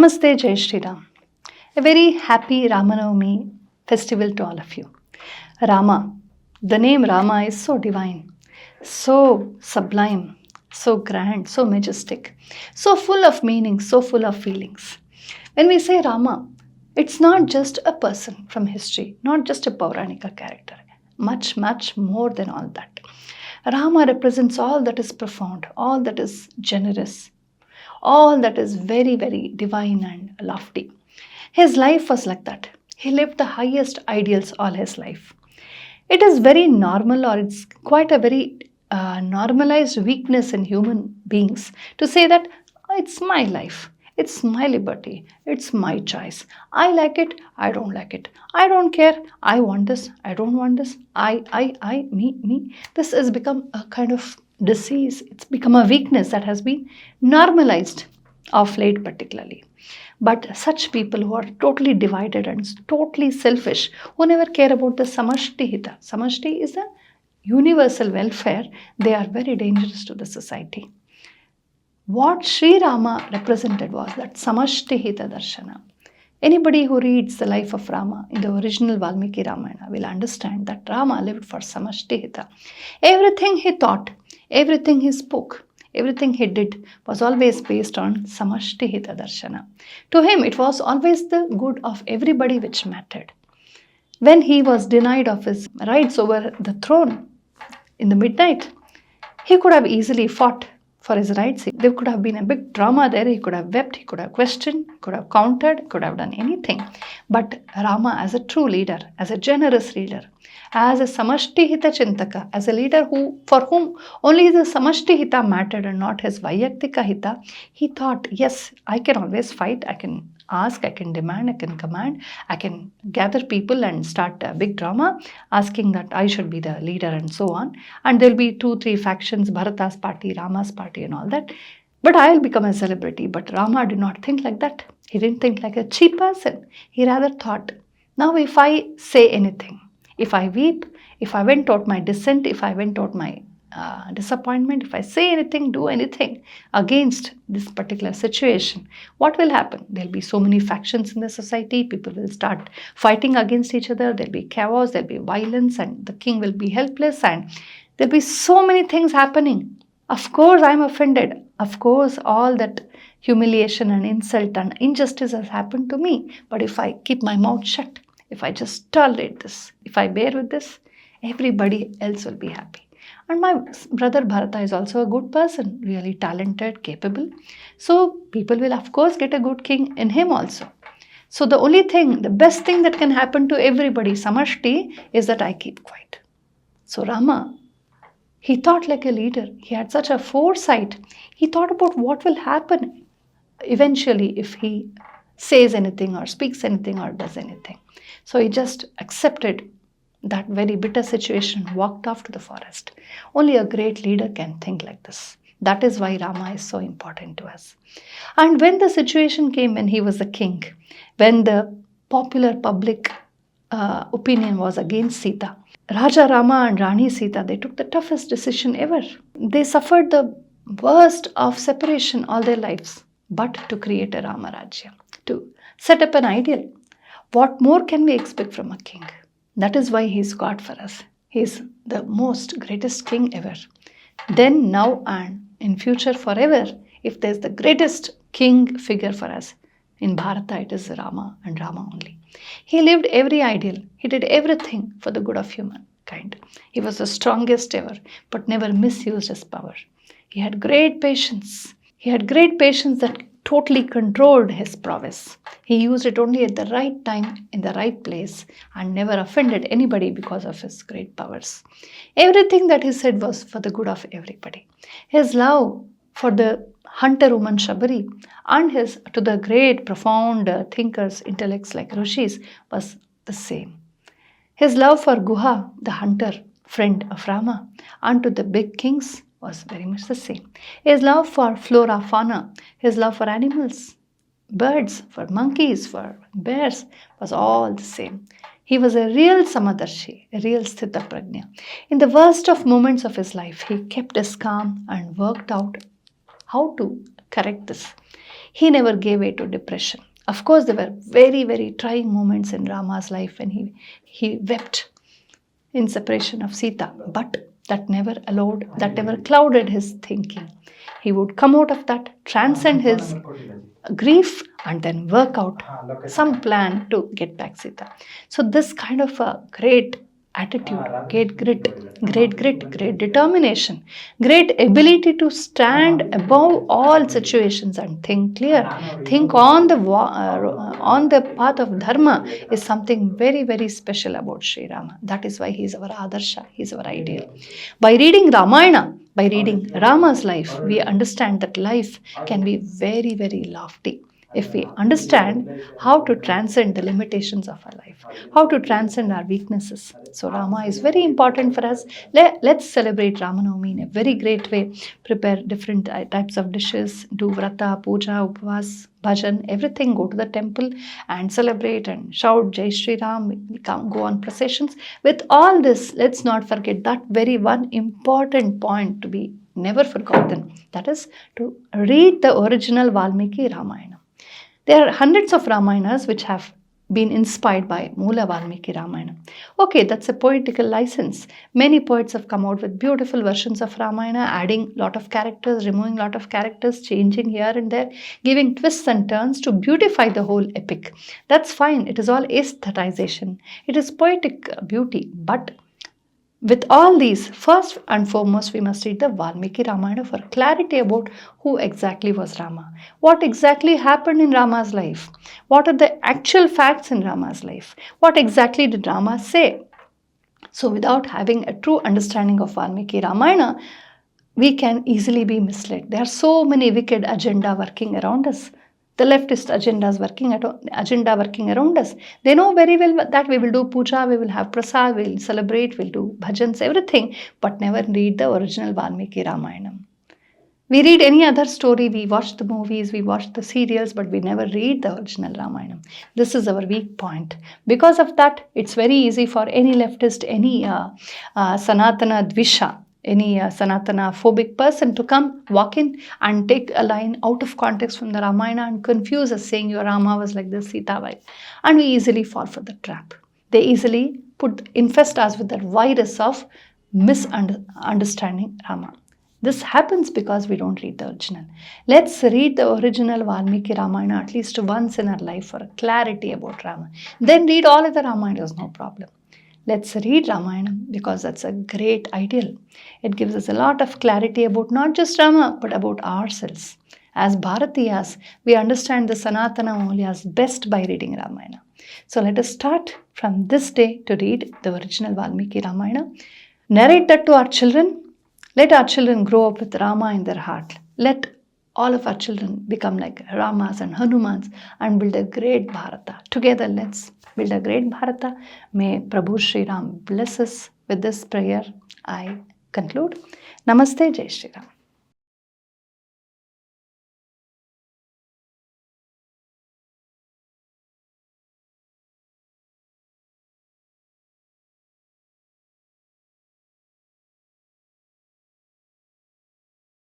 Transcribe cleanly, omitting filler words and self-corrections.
Namaste, Jai Shri Ram. A very happy Rama Navami festival to all of you. Rama, the name Rama is so divine, so sublime, so grand, so majestic, so full of meaning, so full of feelings. When we say Rama, it's not just a person from history, not just a Pauranika character, much, much more than all that. Rama represents all that is profound, all that is generous, all that is very, very divine and lofty. His life was like that. He lived the highest ideals all his life. It is very normal, or it's quite a very normalized weakness in human beings to say that it's my life, it's my liberty, it's my choice. I like it, I don't like it. I don't care, I want this, I don't want this. Me. This has become a kind of disease. It's become a weakness that has been normalized of late, particularly. But such people who are totally divided and totally selfish, who never care about the samashti hita. Samashti is the universal welfare. They are very dangerous to the society. What Sri Rama represented was that samashti hita darshana. Anybody who reads the life of Rama in the original Valmiki Ramayana will understand that Rama lived for samashti hita. Everything he thought, everything he spoke, everything he did was always based on samashti hita darshana. To him, it was always the good of everybody which mattered. When he was denied of his rights over the throne in the midnight, he could have easily fought for his rights. There could have been a big drama there. He could have wept, he could have questioned, could have countered, could have done anything. But Rama, as a true leader, as a generous leader, as a samashti hita chintaka, as a leader for whom only the samashti hita mattered and not his vayaktika hita, he thought, yes, I can always fight, I can ask, I can demand, I can command, I can gather people and start a big drama asking that I should be the leader and so on. And there'll be 2-3 factions, Bharata's party, Rama's party and all that. But I'll become a celebrity. But Rama did not think like that. He didn't think like a cheap person. He rather thought, now if I say anything, if I weep, if I vent out my dissent, if I vent out my disappointment, if I say anything, do anything against this particular situation, what will happen? There'll be so many factions in the society. People will start fighting against each other. There'll be chaos, there'll be violence, and the king will be helpless, and there'll be so many things happening. Of course, I'm offended. Of course, all that humiliation and insult and injustice has happened to me. But if I keep my mouth shut, if I just tolerate this, if I bear with this, everybody else will be happy. And my brother Bharata is also a good person, really talented, capable. So people will of course get a good king in him also. So the only thing, the best thing that can happen to everybody, samashti, is that I keep quiet. So Rama, he thought like a leader. He had such a foresight. He thought about what will happen eventually if he says anything or speaks anything or does anything. So he just accepted that very bitter situation, walked off to the forest. Only a great leader can think like this. That is why Rama is so important to us. And when the situation came when he was the king, when the popular public opinion was against Sita, Raja Rama and Rani Sita, they took the toughest decision ever. They suffered the worst of separation all their lives, but to create a Rama Rajya, to set up an ideal. What more can we expect from a king? That is why he is God for us. He is the most greatest king ever. Then, now and in future forever, if there is the greatest king figure for us, in Bharata it is Rama and Rama only. He lived every ideal. He did everything for the good of humankind. He was the strongest ever, but never misused his power. He had great patience. He had great patience that totally controlled his prowess. He used it only at the right time, in the right place, and never offended anybody because of his great powers. Everything that he said was for the good of everybody. His love for the hunter woman Shabari and his to the great profound thinkers, intellects like Rishis was the same. His love for Guha, the hunter friend of Rama, and to the big kings was very much the same. His love for flora, fauna, his love for animals, birds, for monkeys, for bears was all the same. He was a real Samadarshi, a real Sthita Prajna. In the worst of moments of his life, he kept his calm and worked out how to correct this. He never gave way to depression. Of course, there were very, very trying moments in Rama's life when he wept in separation of Sita, but that never clouded his thinking. He would come out of that, transcend his grief, and then work out some plan to get back Sita. So this kind of a great attitude, great grit, great determination, great ability to stand above all situations and think clear, think on the path of dharma is something very, very special about Sri Rama. That is why he is our Adarsha, he is our ideal. By reading Ramayana, by reading Rama's life, we understand that life can be very, very lofty if we understand how to transcend the limitations of our life, how to transcend our weaknesses. So Rama is very important for us. Let's celebrate Rama Navami in a very great way. Prepare different types of dishes, do vrata, puja, upvas, bhajan, everything. Go to the temple and celebrate and shout Jai Shri Ram, go on processions. With all this, let's not forget that very one important point to be never forgotten. That is to read the original Valmiki Ramayana. There are hundreds of Ramayanas which have been inspired by Moola Valmiki Ramayana. Okay, that's a poetical license. Many poets have come out with beautiful versions of Ramayana, adding lot of characters, removing lot of characters, changing here and there, giving twists and turns to beautify the whole epic. That's fine. It is all aesthetization. It is poetic beauty. But with all these, first and foremost, we must read the Valmiki Ramayana for clarity about who exactly was Rama. What exactly happened in Rama's life? What are the actual facts in Rama's life? What exactly did Rama say? So without having a true understanding of Valmiki Ramayana, we can easily be misled. There are so many wicked agenda working around us. The leftist agenda working around us. They know very well that we will do puja, we will have prasad, we will celebrate, we will do bhajans, everything, but never read the original Valmiki Ramayana. We read any other story, we watch the movies, we watch the serials, but we never read the original Ramayana. This is our weak point. Because of that, it's very easy for any leftist, any Sanatana Dvisha, any Sanatana phobic person to come, walk in and take a line out of context from the Ramayana and confuse us, saying your Rama was like this, Sita was. And we easily fall for the trap. They easily infest us with that virus of misunderstanding Rama. This happens because we don't read the original. Let's read the original Valmiki Ramayana at least once in our life for clarity about Rama. Then read all other Ramayanas, no problem. Let's read Ramayana because that's a great ideal. It gives us a lot of clarity about not just Rama, but about ourselves. As Bharatiyas, we understand the Sanatana Maulyas best by reading Ramayana. So let us start from this day to read the original Valmiki Ramayana. Narrate that to our children. Let our children grow up with Rama in their heart. Let all of our children become like Ramas and Hanumans and build a great Bharata. Together, let's build a great Bharata. May Prabhu Sri Ram bless us. With this prayer, I conclude. Namaste, Jai Shri Ram.